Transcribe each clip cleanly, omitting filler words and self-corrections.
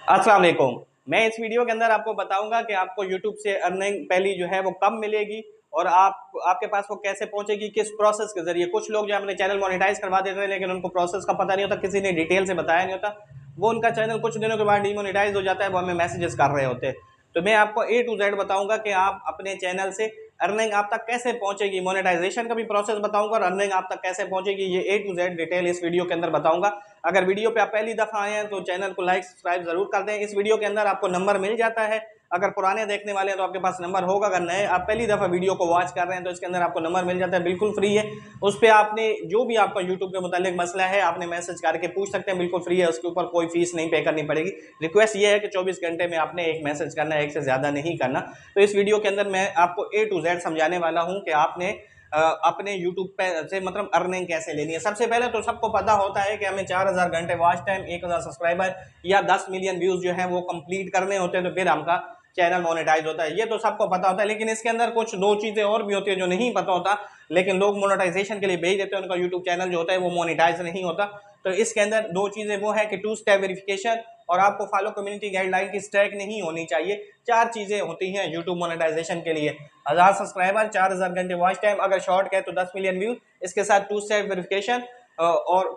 अस्सलाम वालेकुम। मैं इस वीडियो के अंदर आपको बताऊंगा कि आपको YouTube से अर्निंग पहली जो है वो कब मिलेगी और आपके पास वो कैसे पहुंचेगी, किस प्रोसेस के जरिए। कुछ लोग जो अपने चैनल मोनेटाइज करवा देते हैं लेकिन उनको प्रोसेस का पता नहीं होता, किसी ने डिटेल से बताया नहीं होता, वो उनका चैनल कुछ दिनों के बाद डीमोनेटाइज हो जाता है, वो हमें मैसेजेस कर रहे होते हैं। तो मैं आपको A to Z बताऊंगा कि आप अपने चैनल से अर्निंग आप तक कैसे पहुंचेगी, मोनेटाइजेशन का भी प्रोसेस बताऊंगा और अर्निंग आप तक कैसे पहुंचेगी, ये A to Z डिटेल इस वीडियो के अंदर बताऊंगा। अगर वीडियो पे आप पहली दफा आए हैं तो चैनल को लाइक सब्सक्राइब जरूर कर दें। इस वीडियो के अंदर आपको नंबर मिल जाता है, अगर पुराने देखने वाले हैं तो आपके पास नंबर होगा, अगर नए आप पहली दफा वीडियो को वॉच कर रहे हैं तो इसके अंदर आपको नंबर मिल जाता है, बिल्कुल फ्री है। उस पर आपने जो भी आपका यूट्यूब के मुतालिक मसला है आपने मैसेज करके पूछ सकते हैं, बिल्कुल फ्री है, उसके ऊपर कोई फीस नहीं पे करनी पड़ेगी। रिक्वेस्ट ये है कि 24 घंटे में आपने एक मैसेज करना है, एक से ज्यादा नहीं करना। तो इस वीडियो के अंदर मैं आपको A to Z समझाने वाला हूं कि आपने अपने यूट्यूब पे से मतलब अर्निंग कैसे लेनी है। सबसे पहले तो सबको पता होता है कि हमें 4000 घंटे वॉच टाइम, 1000 सब्सक्राइबर या 10 मिलियन व्यूज जो है वो कंप्लीट करने होते हैं तो फिर हमका चैनल मोनेटाइज होता है। ये तो सबको पता होता है, लेकिन इसके अंदर कुछ दो चीजें और भी होती है जो नहीं पता होता, लेकिन लोग मोनेटाइजेशन के लिए भेज देते हैं, उनका यूट्यूब चैनल जो होता है वो मोनेटाइज नहीं होता। तो इसके अंदर दो चीजें वो है कि 2 स्टेप वेरिफिकेशन और आपको फॉलो कम्युनिटी गाइडलाइन की स्ट्राइक नहीं होनी चाहिए। चार चीजें होती हैं यूट्यूब मोनेटाइजेशन के लिए: 1000 सब्सक्राइबर, 4000 घंटे वॉच टाइम, अगर शॉर्ट है तो 10 मिलियन व्यू, इसके साथ 2 स्टेप वेरिफिकेशन और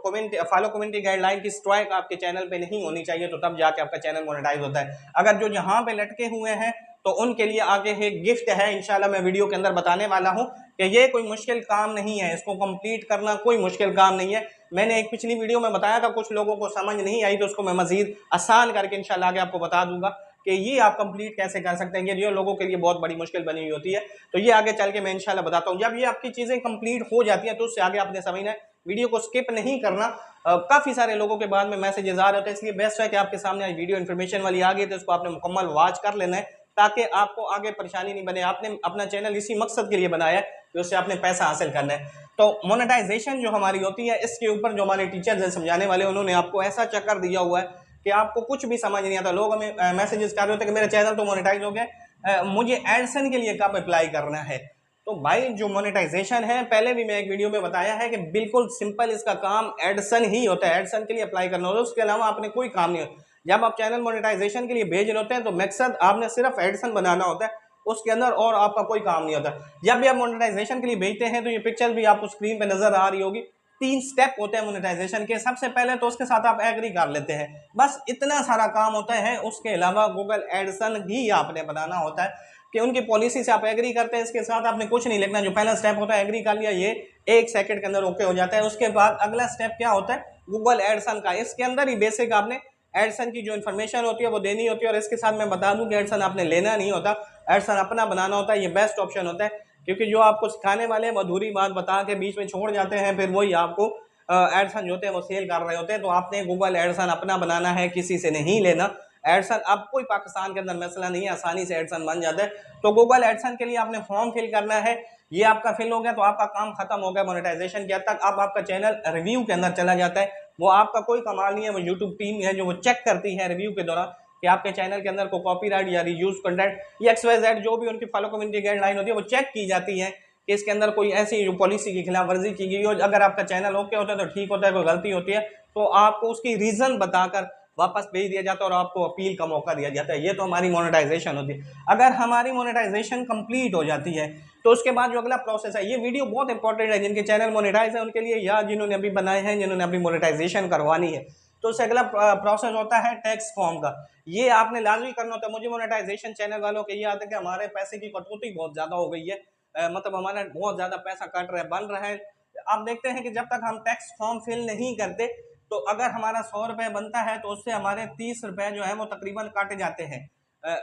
फॉलो कम्युनिटी गाइडलाइन की स्ट्राइक आपके चैनल पे नहीं होनी चाहिए, तो तब जाके आपका चैनल मोनेटाइज होता है। अगर जो यहाँ पे लटके हुए हैं तो उनके लिए आगे एक गिफ्ट है, इंशाल्लाह मैं वीडियो के अंदर बताने वाला हूँ कि ये कोई मुश्किल काम नहीं है, इसको कंप्लीट करना कोई मुश्किल काम नहीं है। मैंने एक पिछली वीडियो में बताया था, कुछ लोगों को समझ नहीं आई, तो उसको मैं मजीद आसान करके इंशाल्लाह आगे आपको बता दूंगा कि ये आप कंप्लीट कैसे कर सकते हैं। ये जो लोगों के लिए बहुत बड़ी मुश्किल बनी हुई होती है, तो ये आगे चल के मैं इंशाल्लाह बताता हूँ। जब ये आपकी चीजें कंप्लीट हो जाती है तो उससे आगे आपने समझना है, वीडियो को स्किप नहीं करना। काफी सारे लोगों के बाद में मैसेजेस आ रहे होते हैं, इसलिए बेस्ट है कि आपके सामने आज वीडियो इन्फॉर्मेशन वाली आ गई तो उसको आपने मुकम्मल वॉच कर लेना है, ताकि आपको आगे परेशानी नहीं बने। आपने अपना चैनल इसी मकसद के लिए बनाया है कि उससे आपने पैसा हासिल करना है। तो मोनेटाइजेशन जो हमारी होती है, इसके ऊपर जो हमारे टीचर्स हैं समझाने वाले, उन्होंने आपको ऐसा चक्कर दिया हुआ है कि आपको कुछ भी समझ नहीं आता। लोग हमें मैसेजेस कर रहे होते हैं कि मेरा चैनल तो मोनेटाइज हो गया, मुझे एडसन के लिए कब अप्लाई करना है। तो भाई जो मोनेटाइजेशन है, पहले भी मैं एक वीडियो में बताया है कि बिल्कुल सिंपल इसका काम एडसन ही होता है, एडसन के लिए अप्लाई करना होता है, उसके अलावा आपने कोई काम नहीं होता। जब आप चैनल मोनेटाइजेशन के लिए भेज रहे होते हैं तो मकसद आपने सिर्फ एडसन बनाना होता है, उसके अंदर और आपका कोई काम नहीं होता। जब भी आप मोनेटाइजेशन के लिए भेजते हैं तो ये पिक्चर भी आपको स्क्रीन पे नजर आ रही होगी, 3 स्टेप होते हैं मोनेटाइजेशन के। सबसे पहले तो उसके साथ आप एग्री कर लेते हैं, बस इतना सारा काम होता है। उसके अलावा गूगल एडसन ही आपने बनाना होता है कि उनकी पॉलिसी से आप एग्री करते हैं, इसके साथ आपने कुछ नहीं लिखना। जो पहला स्टेप होता है एग्री कर लिया, ये 1 सेकंड के अंदर ओके हो जाता है। उसके बाद अगला स्टेप क्या होता है, गूगल एडसन का। इसके अंदर ही बेसिक आपने एडसन की जो इन्फॉर्मेशन होती है वो देनी होती है, और इसके साथ मैं बता दूं कि एडसन आपने लेना नहीं होता, एडसन अपना बनाना होता है। ये बेस्ट ऑप्शन होता है, क्योंकि जो आपको सिखाने वाले अधूरी बात बता के बीच में छोड़ जाते हैं, फिर वही आपको एडसन जो होते हैं वो सेल कर रहे होते हैं। तो आपने गूगल एडसन अपना बनाना है, किसी से नहीं लेना एडसन। अब कोई पाकिस्तान के अंदर मसला नहीं है, आसानी से एडसन बन जाता है। तो गूगल एडसन के लिए आपने फॉर्म फिल करना है, ये आपका फिल हो गया तो आपका काम खत्म हो गया मोनेटाइजेशन के हद तक। अब आपका चैनल रिव्यू के अंदर चला जाता है, वो आपका कोई कमाल नहीं है, वो यूट्यूब टीम है जो वो चेक करती है रिव्यू के दौरान कि आपके चैनल के अंदर को कॉपीराइट या रीयूज कंटेंट या XYZ जो भी उनकी फॉलो कम्युनिटी गाइडलाइन होती है वो चेक की जाती है कि इसके अंदर कोई ऐसी जो पॉलिसी की खिलाफ वर्जी की गई हो। अगर आपका चैनल ओके होता है तो ठीक होता है, कोई गलती होती है तो आपको उसकी रीजन बताकर वापस भेज दिया जाता है और आपको अपील का मौका दिया जाता है। ये तो हमारी मोनेटाइजेशन होती है। अगर हमारी मोनेटाइजेशन कंप्लीट हो जाती है तो उसके बाद जो अगला प्रोसेस है, ये वीडियो बहुत इंपॉर्टेंट है जिनके चैनल मोनेटाइज है उनके लिए, या जिन्होंने अभी बनाए हैं, जिन्होंने अभी मोनेटाइजेशन करवानी है। तो उससे अगला प्रोसेस होता है टैक्स फॉर्म का। ये आपने लाजमी करना होता है। मुझे मोनेटाइजेशन चैनल वालों के ये आता है कि हमारे पैसे की कटौती बहुत ज्यादा हो गई है, मतलब हमारा बहुत ज्यादा पैसा कट रहा है, बन रहा है। आप देखते हैं कि जब तक हम टैक्स फॉर्म फिल नहीं करते, तो अगर हमारा 100 रुपए बनता है तो उससे हमारे 30 रुपए जो है वो तकरीबन काटे जाते हैं।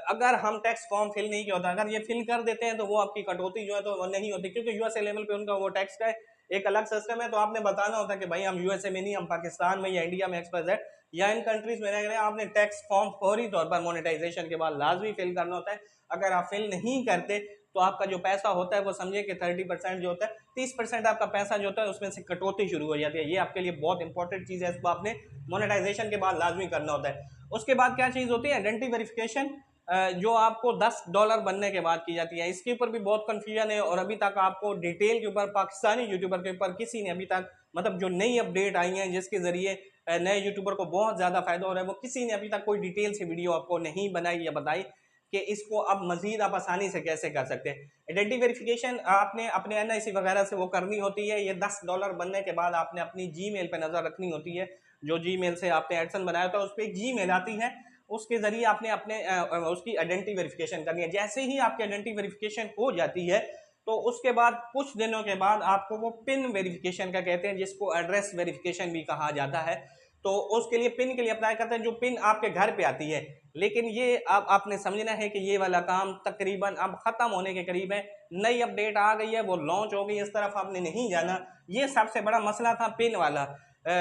अगर हम टैक्स फॉर्म फिल नहीं किया होता, अगर ये फिल कर देते हैं तो वो आपकी कटौती जो है तो वो नहीं होती, क्योंकि यूएसए लेवल पे उनका वो टैक्स का एक अलग सिस्टम है। तो आपने बताना होता है कि भाई हम यूएसए में नहीं, हम पाकिस्तान में या इंडिया में XYZ या इन कंट्रीज में रह रहे हैं। आपने टैक्स फॉर्म फौरी तौर पर मोनेटाइजेशन के बाद लाजमी फिल करना होता है। अगर आप फिल नहीं करते तो आपका जो पैसा होता है वो समझे कि 30% जो होता है, 30% आपका पैसा जो होता है उसमें से कटौती शुरू हो जाती है। ये आपके लिए बहुत इंपॉर्टेंट चीज है, इसको आपने मोनेटाइजेशन के बाद लाजमी करना होता है। उसके बाद क्या चीज होती है, आइडेंटिटी वेरिफिकेशन, जो आपको $10 बनने के बाद की जाती है। इसके ऊपर भी बहुत कंफ्यूजन है और अभी तक आपको डिटेल के ऊपर पाकिस्तानी यूट्यूबर के ऊपर किसी ने अभी तक मतलब जो नई अपडेट आई है जिसके जरिए नए यूट्यूबर को बहुत ज़्यादा फायदा हो रहा है। वो किसी ने अभी तक कोई डिटेल से वीडियो आपको नहीं बनाई या बताई कि इसको अब मजीद आप आसानी से कैसे कर सकते हैं। आइडेंटिटी वेरिफिकेशन आपने अपने NIC वगैरह से वो करनी होती है। ये $10 बनने के बाद आपने अपनी जीमेल पे नज़र रखनी होती है। जो जीमेल से आपने एडसन बनाया था उस पर एक जीमेल आती है, उसके जरिए आपने अपने उसकी आइडेंटिटी वेरिफिकेशन करनी है। जैसे ही आपकी आइडेंटिटी वेरिफिकेशन हो जाती है तो उसके बाद कुछ दिनों के बाद आपको वो पिन वेरिफिकेशन का कहते हैं, जिसको एड्रेस वेरिफिकेशन भी कहा जाता है। तो उसके लिए पिन के लिए अप्लाई करते हैं, जो पिन आपके घर पे आती है। लेकिन ये अब आपने समझना है कि ये वाला काम तकरीबन अब खत्म होने के करीब है। नई अपडेट आ गई है, वो लॉन्च हो गई, इस तरफ आपने नहीं जाना। ये सबसे बड़ा मसला था पिन वाला।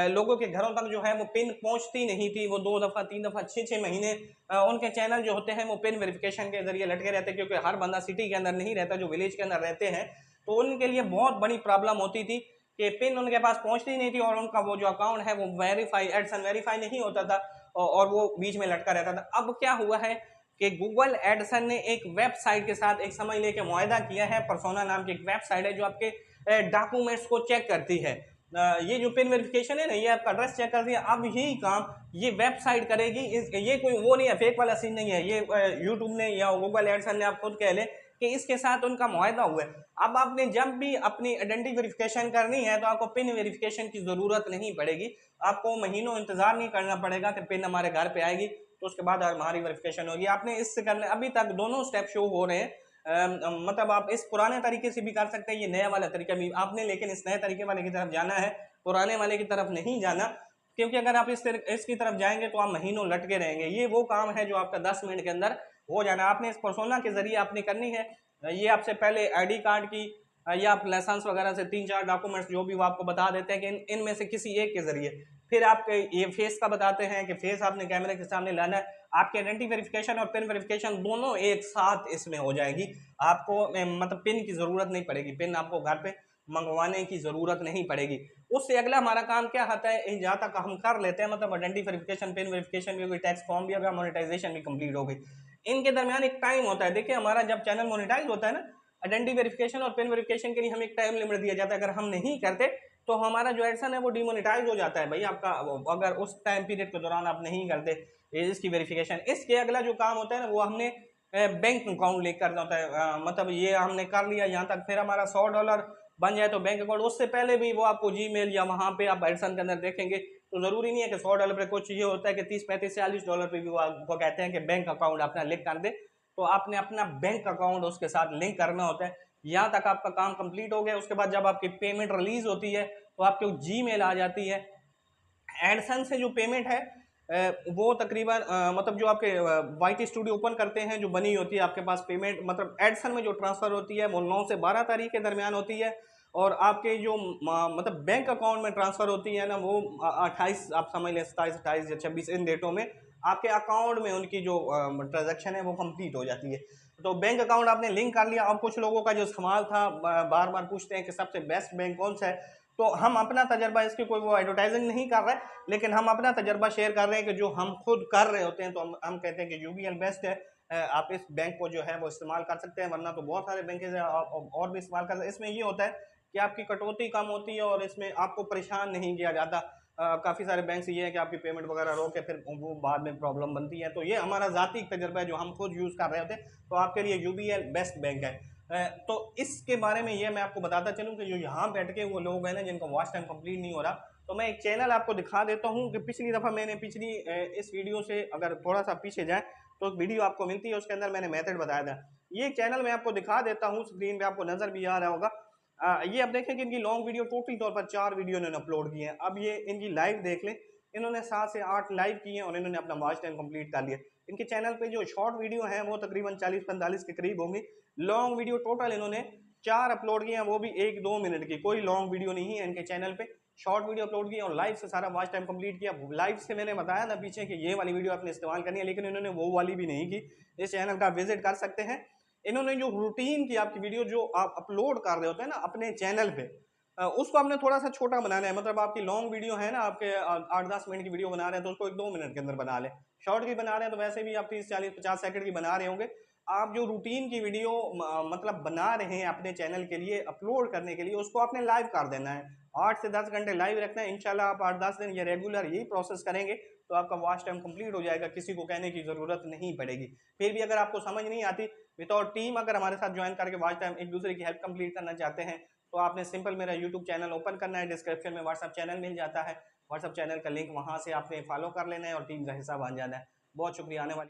लोगों के घरों तक जो है वो पिन पहुंचती नहीं थी। वो 2 दफ़ा 3 दफ़ा 6 महीने उनके चैनल जो होते हैं वो पिन वेरिफिकेशन के जरिए लटके रहते हैं, क्योंकि हर बंदा सिटी के अंदर नहीं रहता, जो विलेज के अंदर रहते हैं। तो उनके लिए बहुत बड़ी प्रॉब्लम होती थी कि पिन उनके पास पहुंचती नहीं थी और उनका वो जो अकाउंट है वो वेरीफाई एडसन वेरीफाई नहीं होता था और वो बीच में लटका रहता था। अब क्या हुआ है कि गूगल एडसन ने एक वेबसाइट के साथ एक समझ लेके मुआहदा किया है। पर्सोना नाम की एक वेबसाइट है जो आपके डॉक्यूमेंट्स को चेक करती है। ये जो पिन वेरिफिकेशन है ना, ये आपका एड्रेस चेक करती है। अब यही काम ये वेबसाइट करेगी। ये कोई वो नहीं है, फेक वाला सीन नहीं है। ये यूट्यूब ने या गूगल एडसन ने आप खुद कह लें कि इसके साथ उनका मुआहदा हुआ है। अब आपने जब भी अपनी आइडेंटिटी वेरिफिकेशन करनी है तो आपको पिन वेरिफिकेशन की जरूरत नहीं पड़ेगी। आपको महीनों इंतजार नहीं करना पड़ेगा कि पिन हमारे घर पे आएगी तो उसके बाद हमारी वेरिफिकेशन होगी। आपने इससे करने अभी तक दोनों स्टेप शो हो रहे हैं। मतलब आप इस पुराने तरीके से भी कर सकते हैं, ये नया वाला तरीका भी आपने, लेकिन इस नए तरीके वाले की तरफ जाना है, पुराने वाले की तरफ नहीं जाना। क्योंकि अगर आप इसकी तरफ जाएंगे तो आप महीनों लटके रहेंगे। ये वो काम है जो आपका 10 मिनट के अंदर हो जाना। आपने इस पर्सोना के जरिए आपने करनी है। ये आपसे पहले ID कार्ड की या आप लाइसेंस वगैरह से 3-4 डॉक्यूमेंट्स जो भी वो आपको बता देते हैं कि इनमें से किसी एक के जरिए। फिर आपके ये फेस का बताते हैं कि फेस आपने कैमरे के सामने लाना है। आपकी आइडेंटिटी वेरिफिकेशन और पिन वेरिफिकेशन दोनों एक साथ इसमें हो जाएगी। आपको मतलब पिन की जरूरत नहीं पड़ेगी, पिन आपको घर पे मंगवाने की जरूरत नहीं पड़ेगी। उससे अगला हमारा काम क्या आता है, जहाँ तक हम कर लेते हैं, मतलब आइडेंटिटी वेरिफिकेशन पिन वेरिफिकेशन भी हो गई, टैक्स फॉर्म भी हो गया, मोनेटाइजेशन भी कंप्लीट हो गई। इनके दरमियान एक टाइम होता है। देखिए हमारा जब चैनल मोनेटाइज होता है ना, आइडेंटिटी वेरिफिकेशन और पिन वेरिफिकेशन के लिए हमें एक टाइम लिमिट दिया जाता है। अगर हम नहीं करते तो हमारा जो एडसन है वो डिमोनेटाइज हो जाता है भाई आपका, अगर उस टाइम पीरियड के दौरान आप नहीं करते इसकी वेरिफिकेशन। इसके अगला जो काम होता है ना, वो हमने बैंक अकाउंट लिंक करना होता है। मतलब ये हमने कर लिया यहाँ तक, फिर हमारा $100 बन जाए तो बैंक अकाउंट। उससे पहले भी वो आपको जीमेल या वहाँ पे आप एडसन के अंदर देखेंगे तो जरूरी नहीं है कि $100 पे, कुछ ये होता है कि 30, 35, $40 पे भी वो आपको कहते हैं कि बैंक अकाउंट अपना लिंक कर दे। तो आपने अपना बैंक अकाउंट उसके साथ लिंक करना होता है। यहाँ तक आपका काम कंप्लीट हो गया। उसके बाद जब आपकी पेमेंट रिलीज होती है तो आपके जीमेल आ जाती है। एडसन से जो पेमेंट है वो तकरीबन मतलब जो आपके YT स्टूडियो ओपन करते हैं जो बनी होती है आपके पास पेमेंट, मतलब एडसन में जो ट्रांसफर होती है वो 9 से 12 तारीख के दरमियान होती है। और आपके जो मतलब बैंक अकाउंट में ट्रांसफर होती है ना, वो 28 आप समझ लें, 27, 28 या 26 इन डेटों में आपके अकाउंट में उनकी जो ट्रांजेक्शन है वो कंप्लीट हो जाती है। तो बैंक अकाउंट आपने लिंक कर लिया। अब कुछ लोगों का जो सवाल था, बार बार पूछते हैं कि सबसे बेस्ट बैंक कौन सा है। तो हम अपना तजर्बा, इसकी कोई वो एडवर्टाइजिंग नहीं कर रहे, लेकिन हम अपना तजर्बा शेयर कर रहे हैं कि जो हम खुद कर रहे होते हैं। तो हम कहते हैं कि UBL बेस्ट है। आप इस बैंक को जो है वो इस्तेमाल कर सकते हैं, वरना तो बहुत सारे बैंक है और भी इस्तेमाल कर सकते हैं। इसमें ये होता है कि आपकी कटौती कम होती है और इसमें आपको परेशान नहीं किया जाता। काफ़ी सारे बैंक ये है कि आपकी पेमेंट वगैरह रोक के फिर वो बाद में प्रॉब्लम बनती है। तो ये हमारा ज़ाती तजर्बा है जो हम खुद यूज़ कर रहे होते हैं। तो आपके लिए UBL बेस्ट बैंक है। तो इसके बारे में ये मैं आपको बताता चलूं कि जो यहाँ बैठ के वो लोग हैं ना जिनका वॉच टाइम कंप्लीट नहीं हो रहा, तो मैं एक चैनल आपको दिखा देता हूँ कि पिछली दफ़ा मैंने इस वीडियो से अगर थोड़ा सा पीछे जाए तो एक वीडियो आपको मिलती है, उसके अंदर मैंने मेथड बताया था। ये चैनल मैं आपको दिखा देता हूँ, स्क्रीन पे आपको नजर भी आ रहा होगा। ये आप देखें कि इनकी लॉन्ग वीडियो टोटल तौर पर 4 वीडियो इन्होंने अपलोड की है। अब ये इनकी लाइव देख लें, इन्होंने 7 से 8 लाइव किए और इन्होंने अपना वॉच टाइम कंप्लीट कर लिया। इनके चैनल पे जो शॉर्ट वीडियो है वो तकरीबन 40-45 के करीब होंगी। लॉन्ग वीडियो टोटल इन्होंने 4 अपलोड किए हैं, वो भी 1-2 मिनट की, कोई लॉन्ग वीडियो नहीं है इनके चैनल पे। शॉर्ट वीडियो अपलोड किया और लाइव से सारा वॉच टाइम कंप्लीट किया। लाइव से मैंने बताया था पीछे कि ये वाली वीडियो आपने इस्तेमाल करनी है, लेकिन इन्होंने वो वाली भी नहीं की। इस चैनल का विजिट कर सकते हैं। इन्होंने जो रूटीन की आपकी वीडियो जो आप अपलोड कर रहे होते हैं ना अपने चैनल पे, उसको आपने थोड़ा सा छोटा बनाना है। मतलब आपकी लॉन्ग वीडियो है ना, आपके 8-10 मिनट की वीडियो बना रहे हैं तो उसको 1-2 मिनट के अंदर बना लें। शॉर्ट की बना रहे हैं तो वैसे भी आप 30-40-50 सेकंड की बना रहे होंगे। आप जो रूटीन की वीडियो मतलब बना रहे हैं अपने चैनल के लिए अपलोड करने के लिए, उसको आपने लाइव कर देना है। 8 से 10 घंटे लाइव रखना है। इंशाल्लाह आप 8-10 दिन ये रेगुलर यही प्रोसेस करेंगे तो आपका वॉच टाइम कंप्लीट हो जाएगा, किसी को कहने की ज़रूरत नहीं पड़ेगी। फिर भी अगर आपको समझ नहीं आती, विदाउट टीम अगर हमारे साथ ज्वाइन करके वॉच टाइम एक दूसरे की हेल्प कंप्लीट करना चाहते हैं तो आपने सिंपल मेरा यूट्यूब चैनल ओपन करना है, डिस्क्रिप्शन में व्हाट्सअप चैनल मिल जाता है, व्हाट्सअप चैनल का लिंक वहाँ से आपने फॉलो कर लेना है और टीम का हिस्सा बन जाना है। बहुत शुक्रिया। आने वाली